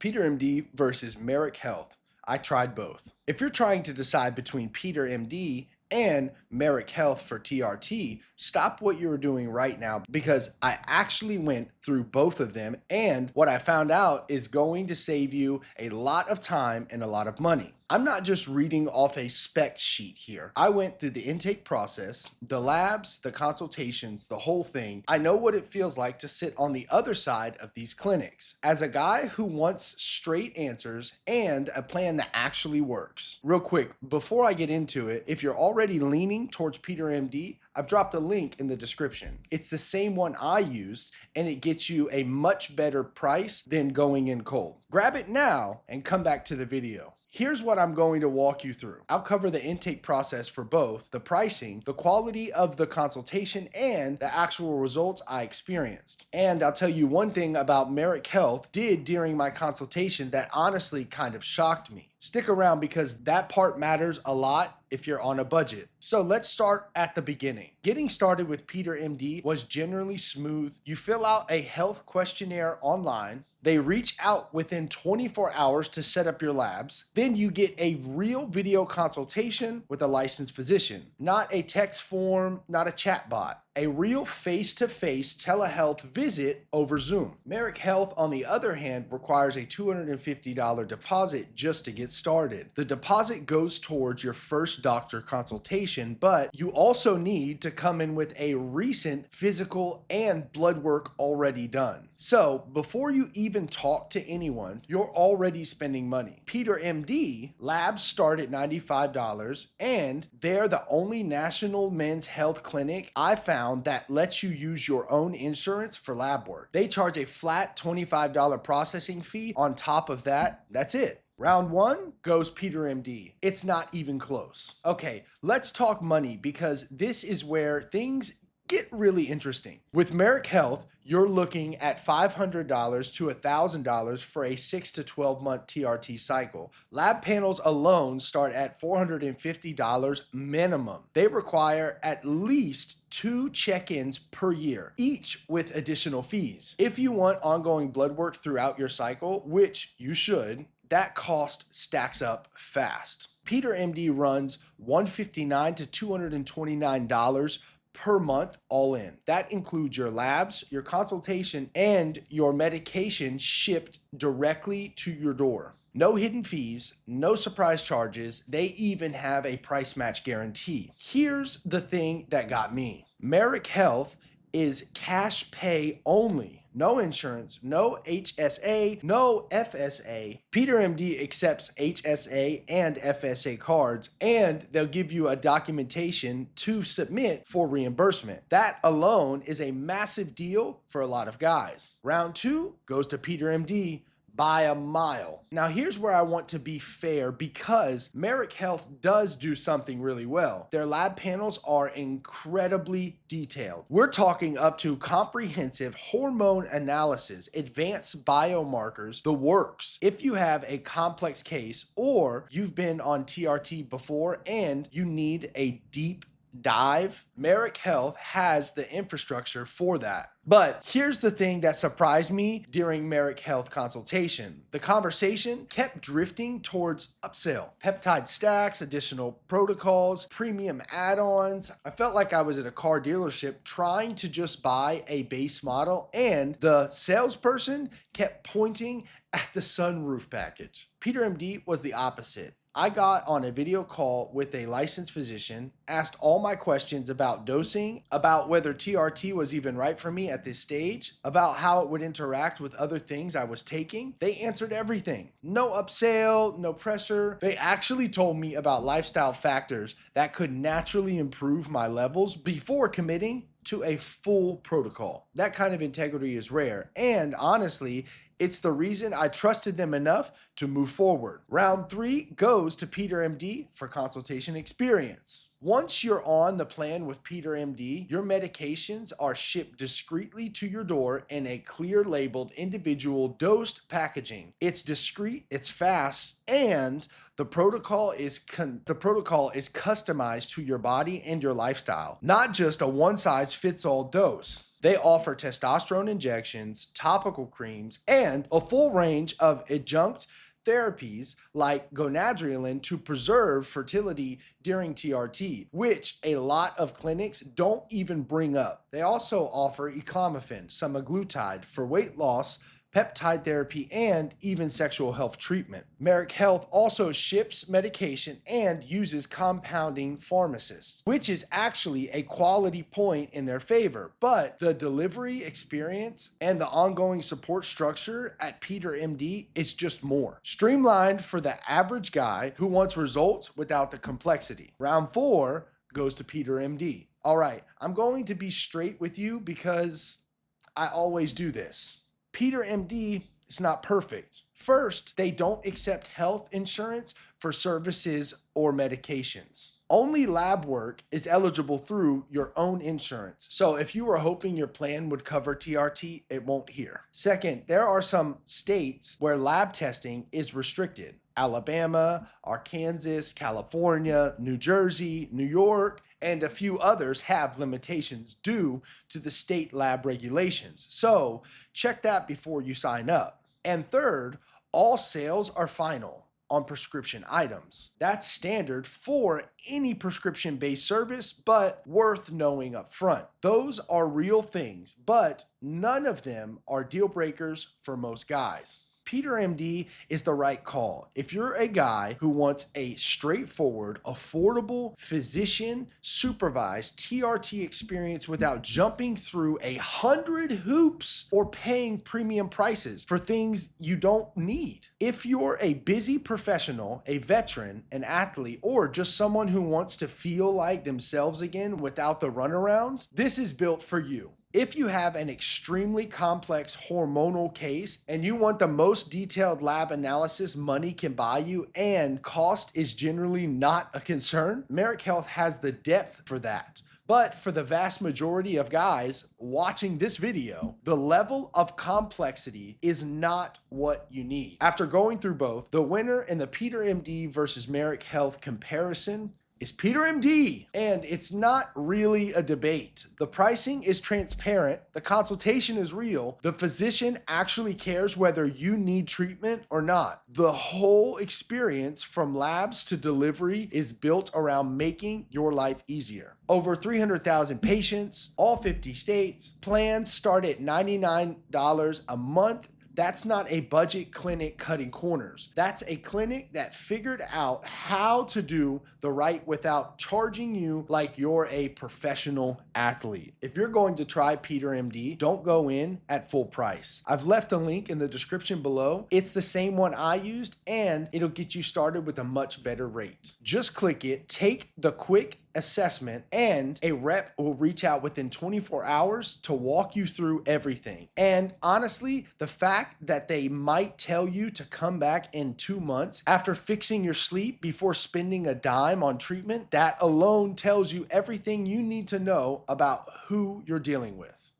PeterMD versus Marek Health. I tried both. If you're trying to decide between PeterMD and Marek Health for TRT, stop what you're doing right now because I actually went through both of them, and what I found out is going to save you a lot of time and a lot of money. I'm not just reading off a spec sheet here. I went through the intake process, the labs, the consultations, the whole thing. I know what it feels like to sit on the other side of these clinics. As a guy who wants straight answers and a plan that actually works. Real quick, before I get into it, if you're already leaning towards PeterMD, I've dropped a link in the description. It's the same one I used, and it gets you a much better price than going in cold. Grab it now and come back to the video. Here's what I'm going to walk you through. I'll cover the intake process for both, the pricing, the quality of the consultation, and the actual results I experienced. And I'll tell you one thing about Marek Health did during my consultation that honestly kind of shocked me. Stick around because that part matters a lot if you're on a budget. So let's start at the beginning. Getting started with PeterMD was generally smooth. You fill out a health questionnaire online. They reach out within 24 hours to set up your labs. Then you get a real video consultation with a licensed physician, not a text form, not a chat bot. A real face-to-face telehealth visit over Zoom. Marek Health, on the other hand, requires a $250 deposit just to get started. The deposit goes towards your first doctor consultation, but you also need to come in with a recent physical and blood work already done. So before you even talk to anyone, you're already spending money. PeterMD labs start at $95, and they're the only national men's health clinic I found that lets you use your own insurance for lab work. They charge a flat $25 processing fee. On top of that, that's it. Round one goes PeterMD. It's not even close. Okay, let's talk money because this is where things get really interesting. With Marek Health, you're looking at $500 to $1,000 for a 6 to 12 month TRT cycle. Lab panels alone start at $450 minimum. They require at least 2 check-ins per year, each with additional fees. If you want ongoing blood work throughout your cycle, which you should, that cost stacks up fast. PeterMD runs $159 to $229 per month all in. That includes your labs, your consultation, and your medication shipped directly to your door. No hidden fees, no surprise charges. They even have a price match guarantee. Here's the thing that got me. Marek Health is cash pay only. No insurance, no HSA, no FSA. PeterMD accepts HSA and FSA cards, and they'll give you a documentation to submit for reimbursement. That alone is a massive deal for a lot of guys. Round two goes to PeterMD by a mile. Now here's where I want to be fair because Marek Health does do something really well. Their lab panels are incredibly detailed. We're talking up to comprehensive hormone analysis, advanced biomarkers, the works. If you have a complex case or you've been on TRT before and you need a deep dive, Marek Health has the infrastructure for that. But here's the thing that surprised me during Marek Health consultation. The conversation kept drifting towards upsell, peptide stacks, additional protocols, premium add-ons. I felt like I was at a car dealership trying to just buy a base model, and the salesperson kept pointing at the sunroof package. PeterMD was the opposite. I got on a video call with a licensed physician, asked all my questions about dosing, about whether TRT was even right for me at this stage, about how it would interact with other things I was taking. They answered everything. No upsell, no pressure. They actually told me about lifestyle factors that could naturally improve my levels before committing to a full protocol. That kind of integrity is rare, and honestly, it's the reason I trusted them enough to move forward. Round three goes to PeterMD for consultation experience. Once you're on the plan with PeterMD, your medications are shipped discreetly to your door in a clear labeled individual dosed packaging. It's discreet, it's fast, and the protocol is customized to your body and your lifestyle, not just a one-size-fits-all dose. They offer testosterone injections, topical creams, and a full range of adjunct therapies like Gonadrilin to preserve fertility during TRT, which a lot of clinics don't even bring up. They also offer Enclomiphene, Semaglutide for weight loss, peptide therapy, and even sexual health treatment. Marek Health also ships medication and uses compounding pharmacists, which is actually a quality point in their favor. But the delivery experience and the ongoing support structure at PeterMD is just more. Streamlined for the average guy who wants results without the complexity. Round 4 goes to PeterMD. All right, I'm going to be straight with you because I always do this. PeterMD is not perfect. First, they don't accept health insurance for services or medications. Only lab work is eligible through your own insurance. So if you were hoping your plan would cover TRT, it won't here. Second, there are some states where lab testing is restricted. Alabama, Arkansas, California, New Jersey, New York, and a few others have limitations due to the state lab regulations. So check that before you sign up. And third, all sales are final on prescription items. That's standard for any prescription-based service, but worth knowing up front. Those are real things, but none of them are deal breakers for most guys. PeterMD is the right call if you're a guy who wants a straightforward, affordable, physician-supervised TRT experience without jumping through 100 hoops or paying premium prices for things you don't need. If you're a busy professional, a veteran, an athlete, or just someone who wants to feel like themselves again without the runaround, this is built for you. If you have an extremely complex hormonal case and you want the most detailed lab analysis money can buy you and cost is generally not a concern, Marek Health has the depth for that. But for the vast majority of guys watching this video, the level of complexity is not what you need. After going through both, the winner in the PeterMD versus Marek Health comparison is PeterMD, and it's not really a debate. The pricing is transparent, the consultation is real, the physician actually cares whether you need treatment or not. The whole experience from labs to delivery is built around making your life easier. Over 300,000 patients, all 50 states, plans start at $99 a month. That's not a budget clinic cutting corners. That's a clinic that figured out how to do the right without charging you like you're a professional athlete. If you're going to try PeterMD, don't go in at full price. I've left a link in the description below. It's the same one I used, and it'll get you started with a much better rate. Just click it, take the quick assessment, and a rep will reach out within 24 hours to walk you through everything. And honestly, the fact that they might tell you to come back in 2 months after fixing your sleep before spending a dime on treatment, that alone tells you everything you need to know about who you're dealing with.